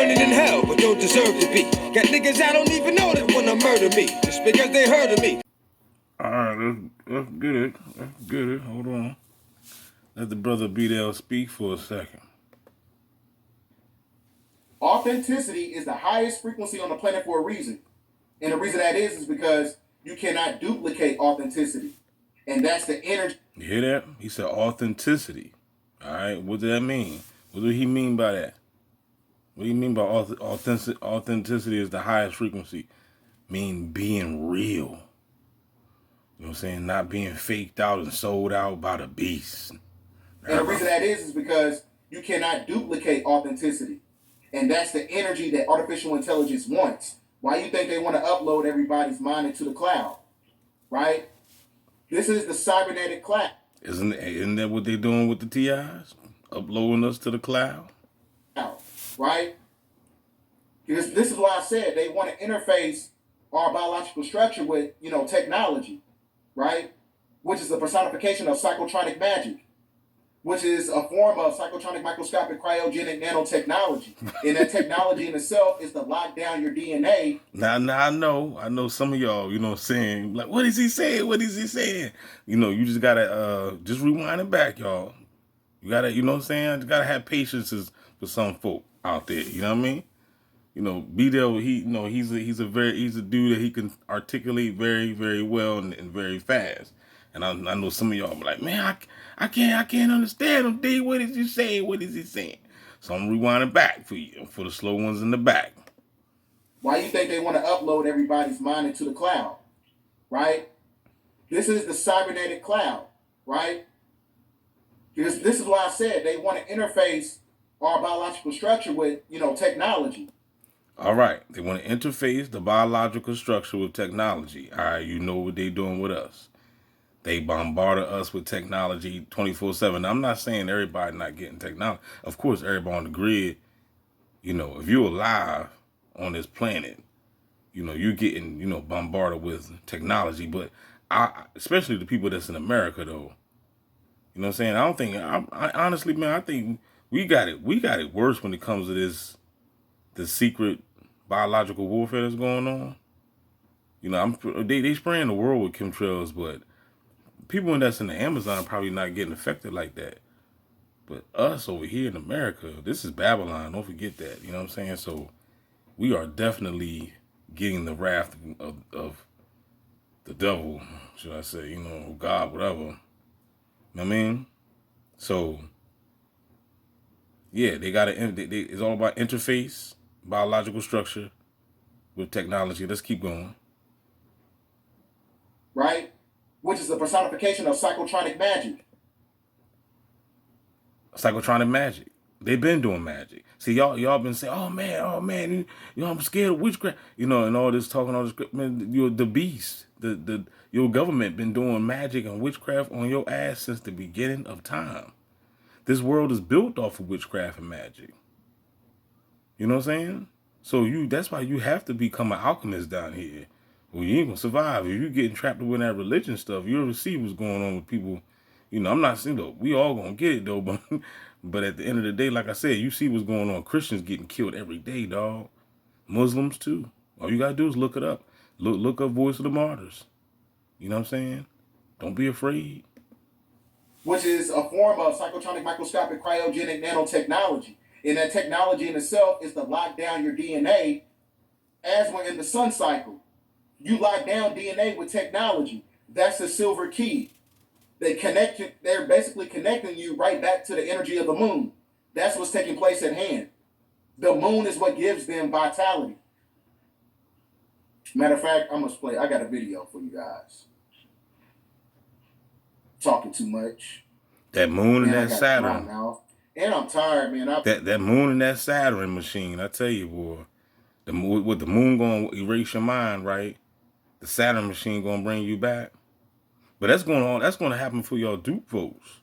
burning in hell, but don't deserve to be. Got niggas I don't even know that wanna murder me, just because they heard of me. Alright, let's get it. Let's get it. Hold on. Let the brother B-Dell speak for a second. Authenticity is the highest frequency on the planet for a reason. And the reason that is because you cannot duplicate authenticity. And that's the energy. You hear that? He said authenticity. Alright, what does that mean? What do he mean by that? What do you mean by authenticity is the highest frequency? Mean being real. You know what I'm saying? Not being faked out and sold out by the beast. And the reason that is because you cannot duplicate authenticity. And that's the energy that artificial intelligence wants. Why you think they want to upload everybody's mind into the cloud? Right? This is the cybernetic cloud. Isn't that what they're doing with the TIs? Uploading us to the cloud? Right? This is why I said they want to interface our biological structure with, technology, right? Which is a personification of psychotronic magic, which is a form of psychotronic microscopic cryogenic nanotechnology. And that technology in itself is to lock down your DNA. Now I know some of y'all, saying, like, what is he saying? What is he saying? You just gotta just rewind it back, y'all. You gotta, you know what I'm saying? You gotta have patience for some folk out there, you know what I mean? B-Dell, he's a dude that he can articulate very, very well and very fast. And I know some of y'all be like, man, I can't understand him, D. What is he saying? What is he saying? So I'm rewinding back for you, for the slow ones in the back. Why you think they want to upload everybody's mind into the cloud? Right? This is the cybernetic cloud, right? This is why I said they want to interface our biological structure with, technology. All right. They want to interface the biological structure with technology. All right. You know what they're doing with us. They bombarded us with technology 24/7. I'm not saying everybody not getting technology. Of course, everybody on the grid, if you're alive on this planet, you're getting, bombarded with technology. But especially the people that's in America, though, you know what I'm saying? I don't think, I honestly, man, I think we got it worse when it comes to the secret biological warfare that's going on. They spraying the world with chemtrails, but people that's in the Amazon are probably not getting affected like that. But us over here in America, this is Babylon. Don't forget that. You know what I'm saying? So we are definitely getting the wrath of the devil, should I say, God, whatever. You know what I mean? So, yeah, it's all about interface, biological structure with technology. Let's keep going. Right? Which is a personification of psychotronic magic. Psychotronic magic. They've been doing magic. See, y'all been saying, oh man, I'm scared of witchcraft, and all this talking, all this, man, you're the beast. Your government been doing magic and witchcraft on your ass since the beginning of time. This world is built off of witchcraft and magic. You know what I'm saying? So that's why you have to become an alchemist down here. Well, you ain't gonna survive. If you're getting trapped with that religion stuff, you ever see what's going on with people. I'm not saying, though, we all gonna get it, though, but at the end of the day, like I said, you see what's going on. Christians getting killed every day, dog. Muslims, too. All you gotta do is look it up. Look up Voice of the Martyrs. You know what I'm saying? Don't be afraid. Which is a form of psychotronic microscopic cryogenic nanotechnology. And that technology in itself is to lock down your DNA as we're in the sun cycle. You lock down DNA with technology. That's the silver key. They're basically connecting you right back to the energy of the moon. That's what's taking place at hand. The moon is what gives them vitality. Matter of fact, I got a video for you guys. Talking too much. That moon and that Saturn. And I'm tired, man. That moon and that Saturn machine, I tell you, boy. The moon gonna erase your mind, right? The Saturn machine gonna bring you back. But that's gonna happen for y'all dupe folks.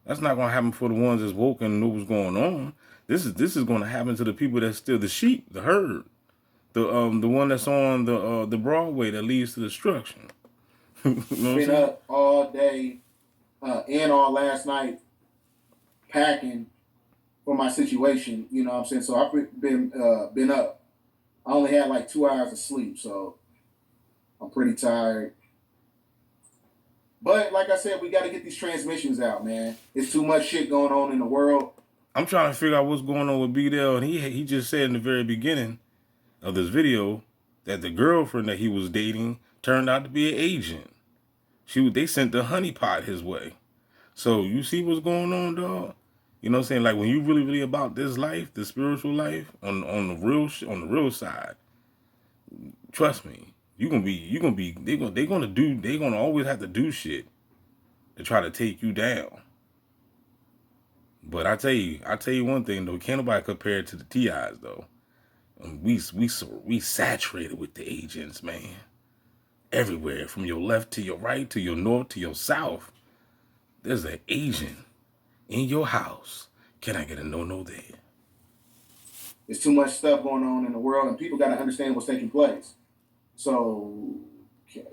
That's not gonna happen for the ones that's woke and know what's going on. This is gonna happen to the people that's still the sheep, the herd. The one that's on the Broadway that leads to destruction. Been up all day and all last night packing for my situation. You know what I'm saying? So I've been up. I only had like 2 hours of sleep, so I'm pretty tired. But like I said, we got to get these transmissions out, man. It's too much shit going on in the world. I'm trying to figure out what's going on with B-Dell, and he just said in the very beginning of this video that the girlfriend that he was dating turned out to be an agent. They sent the honeypot his way. So you see what's going on, dog? You know what I'm saying? Like when you really about this life, the spiritual life, on the real side, trust me, they're gonna always have to do shit to try to take you down. But I tell you one thing though, can't nobody compare it to the TIs though. We saturated with the agents, man. Everywhere, from your left to your right, to your north to your south, there's an agent in your house. Can I get a no there? There's too much stuff going on in the world, and people got to understand what's taking place. So, okay.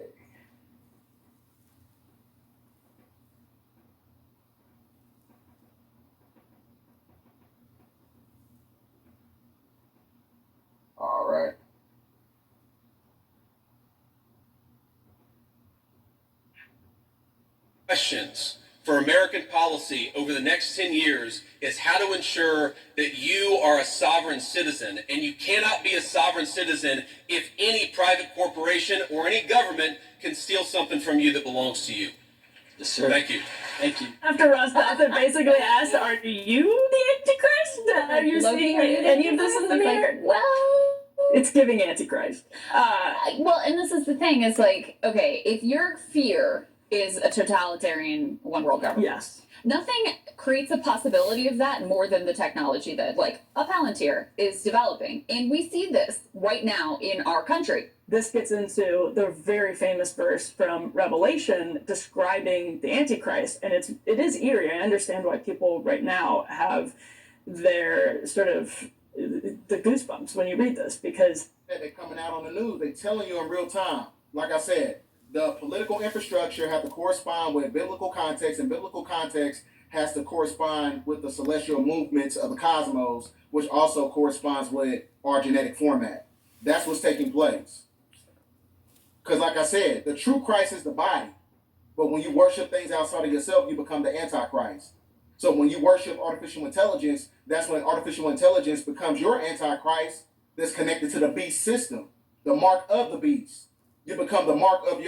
All right. Questions for American policy over the next 10 years is how to ensure that you are a sovereign citizen. And you cannot be a sovereign citizen if any private corporation or any government can steal something from you that belongs to you. Yes, sir. Thank you. Thank you. After Ross Douthat basically asked, "Are you the Antichrist? Are you seeing any of this in the mirror?" Like, well, It's giving Antichrist. well, and this is the thing. It's like, okay, if your fear is a totalitarian one world government, Yes. nothing creates a possibility of that more than the technology that, like, a Palantir is developing. And we see this right now in our country. This gets into the very famous verse from Revelation describing the Antichrist, and it is eerie. I understand why people right now have their sort of the goosebumps when you read this, because They're coming out on the news. They're telling you in real time. Like I said, the political infrastructure has to correspond with biblical context, and biblical context has to correspond with the celestial movements of the cosmos, which also corresponds with our genetic format. That's what's taking place. Because like I said, the true Christ is the body. But when you worship things outside of yourself, you become the Antichrist. So when you worship artificial intelligence, that's when artificial intelligence becomes your Antichrist that's connected to the beast system, the mark of the beast. You become the mark of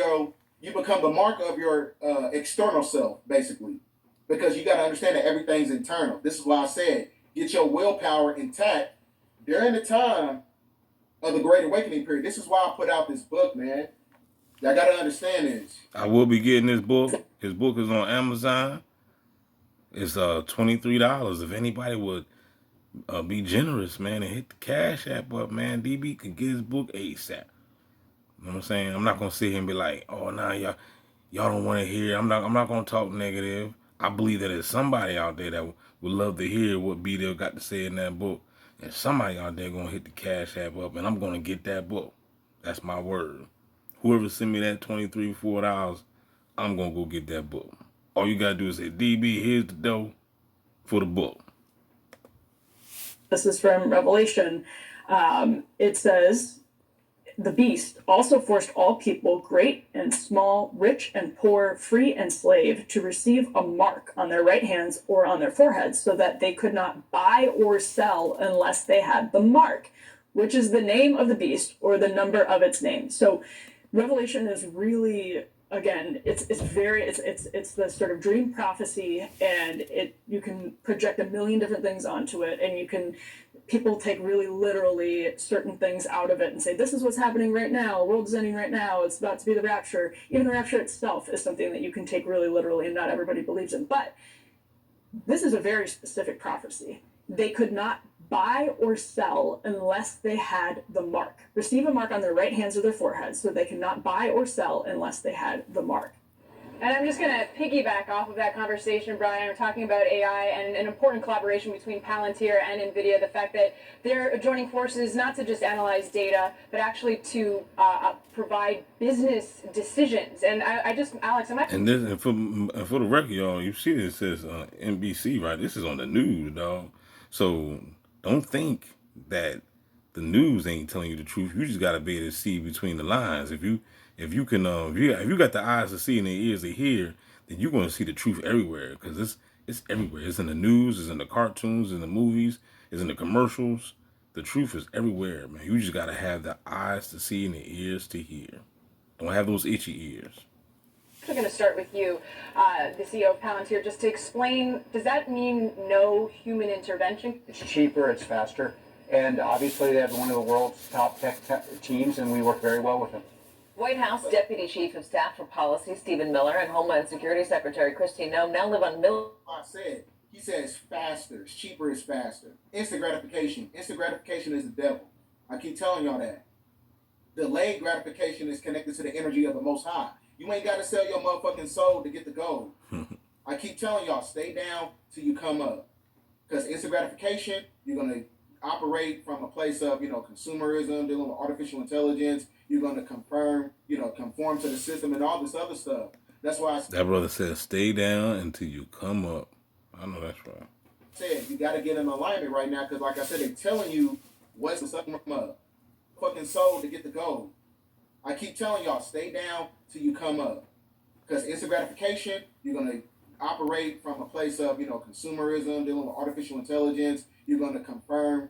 your external self, basically. Because you got to understand that everything's internal. This is why I said, get your willpower intact during the time of the Great Awakening period. This is why I put out this book, man. Y'all got to understand this. I will be getting this book. His book is on Amazon. It's $23. If anybody would be generous, man, and hit the Cash App up, man, DB could get his book ASAP. You know what I'm saying? I'm not gonna sit here and be like, oh nah, y'all don't want to hear. I'm not gonna talk negative. I believe that there's somebody out there that would love to hear what B-Dell got to say in that book. And somebody out there gonna hit the Cash App up, and I'm gonna get that book. That's my word. Whoever send me that $23-$4, I'm gonna go get that book. All you gotta do is say, DB, here's the dough for the book. this is from Revelation. It says, "The beast also forced all people, great and small, rich and poor, free and slave, to receive a mark on their right hands or on their foreheads, so that they could not buy or sell unless they had the mark, which is the name of the beast or the number of its name." So Revelation is really, again, it's the sort of dream prophecy, and you can project a million different things onto it, and people take really literally certain things out of it and say, this is what's happening right now, the world is ending right now, it's about to be the rapture. Even the rapture itself is something that you can take really literally, and not everybody believes in. But this is a very specific prophecy. They could not buy or sell unless they had the mark. Receive a mark on their right hands or their foreheads, so they cannot buy or sell unless they had the mark. And I'm just going to piggyback off of that conversation, Brian. We're talking about AI and an important collaboration between Palantir and NVIDIA, the fact that they're joining forces not to just analyze data, but actually to provide business decisions. And Alex, And for the record, y'all, you see this says NBC, right? This is on the news, dog. So don't think that the news ain't telling you the truth. You just gotta be able to see between the lines. If you got the eyes to see and the ears to hear, then you're gonna see the truth everywhere because it's everywhere. It's in the news, it's in the cartoons, in the movies, it's in the commercials. The truth is everywhere, man. You just gotta have the eyes to see and the ears to hear. Don't have those itchy ears. I'm going to start with you, the CEO of Palantir, just to explain, does that mean no human intervention? It's cheaper, it's faster, and obviously they have one of the world's top tech teams, and we work very well with them. White House Deputy Chief of Staff for Policy Stephen Miller and Homeland Security Secretary Christine Noem now live on He says faster, it's cheaper, it's faster. Instant gratification. Instant gratification is the devil. I keep telling y'all that. Delayed gratification is connected to the energy of the Most High. You ain't got to sell your motherfucking soul to get the gold. I keep telling y'all, stay down till you come up. Because instant gratification, you're going to operate from a place of, consumerism, dealing with artificial intelligence. You're going to conform to the system and all this other stuff. That's why That brother said, stay down until you come up. I know that's right. said you got to get in alignment right now because, like I said, they're telling you what's something from a fucking soul to get the gold. I keep telling y'all, stay down till you come up. Because instant gratification, you're going to operate from a place of, consumerism, dealing with artificial intelligence. You're going to conform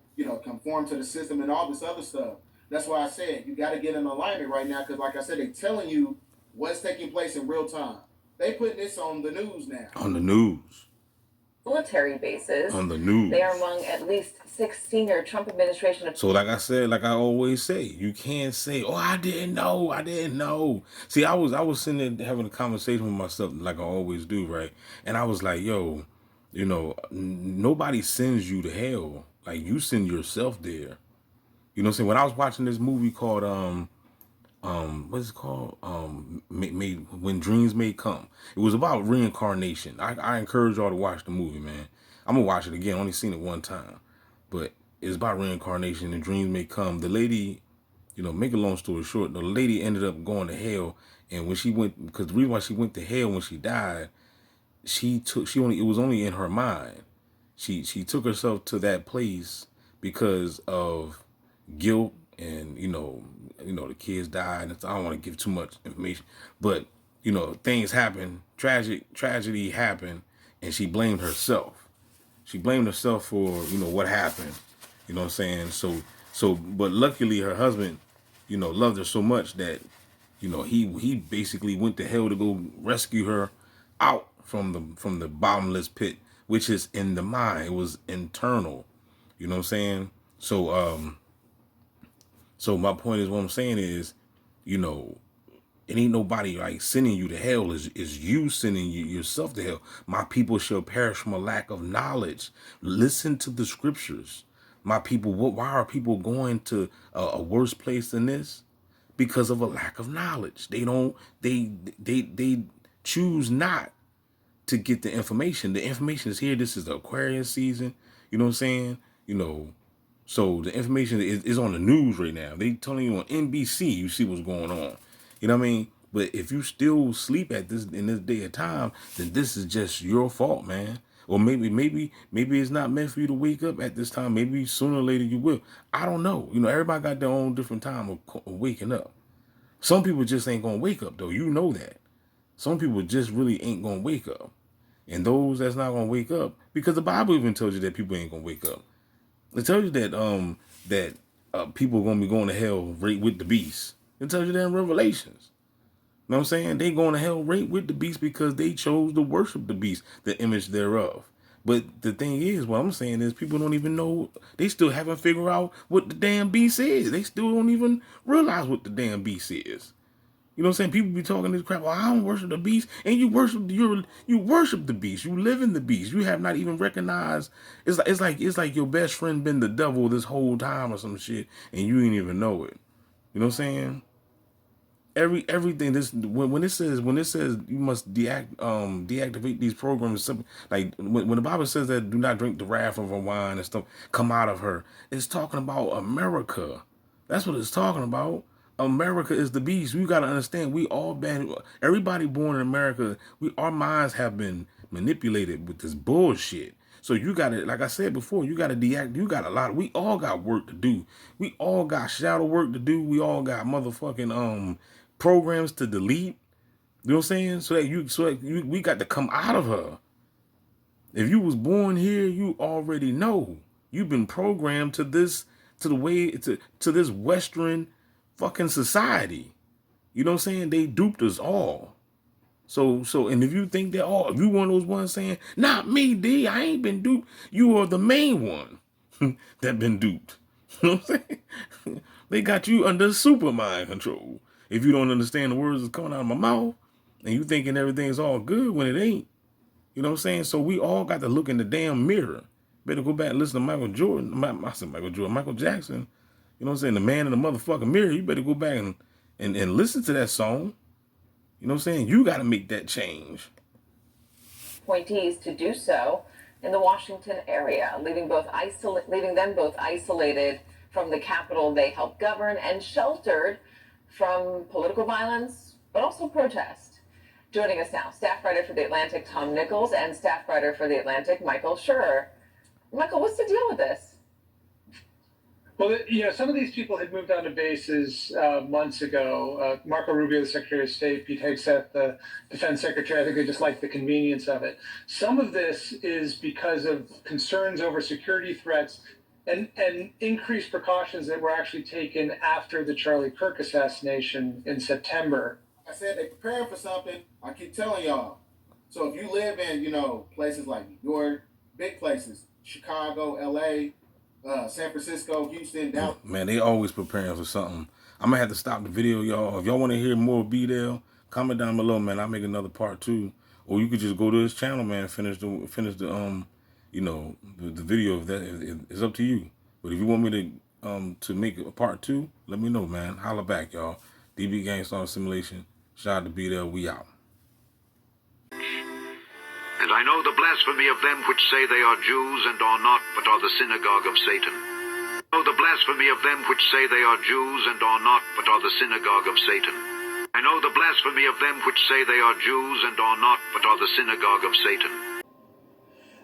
to the system and all this other stuff. That's why I said you got to get in alignment right now because, like I said, they're telling you what's taking place in real time. They put this on the news now. On the news. military bases. On the news. They are among at least 6 senior Trump administration officials. So like I said, like I always say, you can't say, "Oh, I didn't know." See, I was sitting there having a conversation with myself, like I always do, right? And I was like, "Yo, nobody sends you to hell. Like you send yourself there." You know what I'm saying? When I was watching this movie called what's it called? When Dreams May Come. It was about reincarnation. I encourage y'all to watch the movie, man. I'm gonna watch it again. I only seen it one time, but it's about reincarnation and dreams may come. The lady, make a long story short, the lady ended up going to hell, and when she went, because the reason why she went to hell when she died, it was only in her mind. She took herself to that place because of guilt and the kids died, and I don't want to give too much information, but things happen, tragedy happened, and she blamed herself. She blamed herself for what happened. You know what I'm saying? But luckily her husband loved her so much that he basically went to hell to go rescue her out from the bottomless pit, which is in the mind. It was internal. You know what I'm saying? So my point is, what I'm saying is, it ain't nobody like sending you to hell. Is you sending yourself to hell. My people shall perish from a lack of knowledge. Listen to the scriptures. My people, why are people going to a worse place than this? Because of a lack of knowledge. They choose not to get the information. The information is here. This is the Aquarius season. You know what I'm saying? So the information is on the news right now. They telling you on NBC, you see what's going on. You know what I mean? But if you still sleep in this day of time, then this is just your fault, man. Or maybe it's not meant for you to wake up at this time. Maybe sooner or later you will. I don't know. Everybody got their own different time of waking up. Some people just ain't gonna wake up though. You know that. Some people just really ain't gonna wake up. And those that's not gonna wake up, because the Bible even tells you that people ain't gonna wake up. It tells you that people are gonna be going to hell right with the beast. It tells you that in Revelations. You know what I'm saying? They going to hell right with the beast because they chose to worship the beast, the image thereof. But the thing is, what I'm saying is people don't even know. They still haven't figured out what the damn beast is. They still don't even realize what the damn beast is. You know what I'm saying? People be talking this crap. Well, I don't worship the beast, and you worship the beast. You live in the beast. You have not even recognized. It's like your best friend been the devil this whole time or some shit, and you ain't even know it. You know what I'm saying? Everything this when it says you must deactivate these programs, like when the Bible says that do not drink the wrath of a wine and stuff come out of her, it's talking about America. That's what it's talking about. America is the beast. We got to understand, everybody born in America, our minds have been manipulated with this bullshit. So you gotta, like I said before, you gotta you got a lot. We all got work to do. We all got shadow work to do. We all got motherfucking programs to delete. You know what I'm saying? We got to come out of her. If you was born here, you already know. You've been programmed to this, to this Western fucking society. You know what I'm saying? They duped us all. So, and if you think that, if you one of those ones saying, not me, D, I ain't been duped, you are the main one that been duped. You know what I'm saying? They got you under super mind control. If you don't understand the words that's coming out of my mouth, and you thinking everything's all good when it ain't. You know what I'm saying? So we all got to look in the damn mirror. Better go back and listen to Michael Jordan. I said Michael Jordan, Michael Jackson. You know what I'm saying? The man in the motherfucking mirror. You better go back and listen to that song. You know what I'm saying? You got to make that change. Appointees to do so in the Washington area, leaving them both isolated from the Capitol they helped govern and sheltered from political violence, but also protest. Joining us now, staff writer for The Atlantic, Tom Nichols, and staff writer for The Atlantic, Michael Schur. Michael, what's the deal with this? Well, some of these people had moved on to bases months ago. Marco Rubio, the Secretary of State, Pete Hegseth, the Defense Secretary, I think they just like the convenience of it. Some of this is because of concerns over security threats and increased precautions that were actually taken after the Charlie Kirk assassination in September. I said they preparing for something. I keep telling y'all. So if you live in, places like New York, big places, Chicago, LA, San Francisco, Houston, Dallas. Man, they always preparing for something. I'm gonna have to stop the video, y'all. If y'all want to hear more B-Dale, comment down below, man. I'll make another part 2. Or you could just go to his channel, man, and finish the video. If that it's up to you. But if you want me to make a part 2, let me know, man. Holla back, y'all. DB Gang Star Simulation. Shout out to B-Dale. We out. And I know the blasphemy of them which say they are Jews and are not, but are the synagogue of Satan. I know the blasphemy of them which say they are Jews and are not, but are the synagogue of Satan. I know the blasphemy of them which say they are Jews and are not, but are the synagogue of Satan.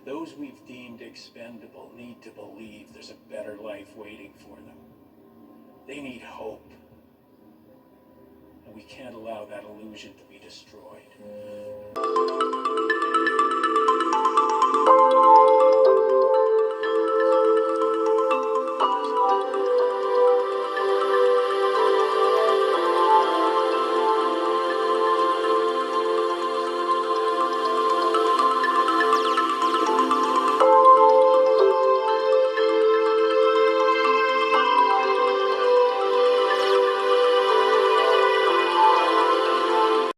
Those we've deemed expendable need to believe there's a better life waiting for them. They need hope. And we can't allow that illusion to be destroyed.